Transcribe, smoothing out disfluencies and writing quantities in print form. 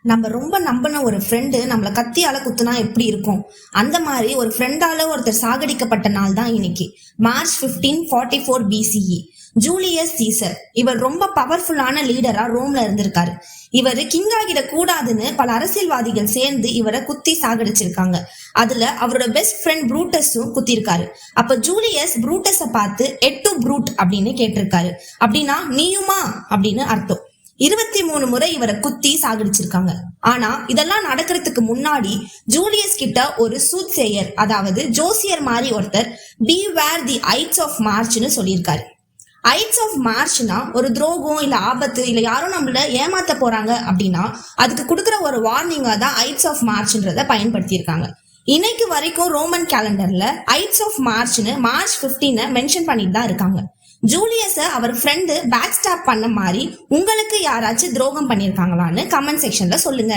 நம்ம ரொம்ப நம்பின ஒரு ஃப்ரெண்டு நம்மள கத்தியால குத்துனா எப்படி இருக்கும்? அந்த மாதிரி ஒரு ஃப்ரெண்டால ஒருத்தர் சாகடிக்கப்பட்ட நாள் தான் இன்னைக்கு. March 1544 BCE. Julius Caesar. இவர் ரொம்ப பவர்ஃபுல்லான லீடரா ரோம்ல இருந்திருக்காரு. இவர் கிங் ஆகிட கூடாதுன்னு பல அரசியல்வாதிகள் சேர்ந்து இவரை குத்தி சாகடிச்சிருக்காங்க. அதுல அவரோட பெஸ்ட் ஃப்ரெண்ட் ப்ரூட்டஸும் குத்திருக்காரு. அப்ப ஜூலியஸ் ப்ரூட்டஸ பார்த்து எட்டு ப்ரூட் அப்படின்னு கேட்டிருக்காரு. அப்படின்னா நீயுமா அப்படின்னு அர்த்தம். 23 முறை இவரை குத்தி சாகடிச்சிருக்காங்க. ஆனா இதெல்லாம் நடக்கிறதுக்கு முன்னாடி ஜூலியஸ் கிட்ட ஒரு சூத்சேயர், அதாவது ஜோசியர் மாதிரி ஒருத்தர் பீவேர் தி ஐட்ஸ் ஆஃப் மார்ச்னு சொல்லியிருக்காரு. ஐட்ஸ் ஆஃப் மார்ச்னா ஒரு துரோகம் இல்ல ஆபத்து இல்ல யாரும் நம்மள ஏமாத்த போறாங்க அப்படின்னா அதுக்கு கொடுக்குற ஒரு வார்னிங்கா தான் ஐட்ஸ் ஆஃப் மார்ச்ன்றத பயன்படுத்தியிருக்காங்க. இன்னைக்கு வரைக்கும் ரோமன் கேலண்டர்ல ஐட்ஸ் ஆஃப் மார்ச்னு மார்ச் 15 மென்ஷன் பண்ணிட்டு தான் இருக்காங்க. ஜூலியஸ அவர் ஃப்ரெண்டு பேக் ஸ்டாப் பண்ண மாதிரி உங்களுக்கு யாராச்சும் துரோகம் பண்ணிருக்காங்களான்னு கமெண்ட் செக்ஷன்ல சொல்லுங்க.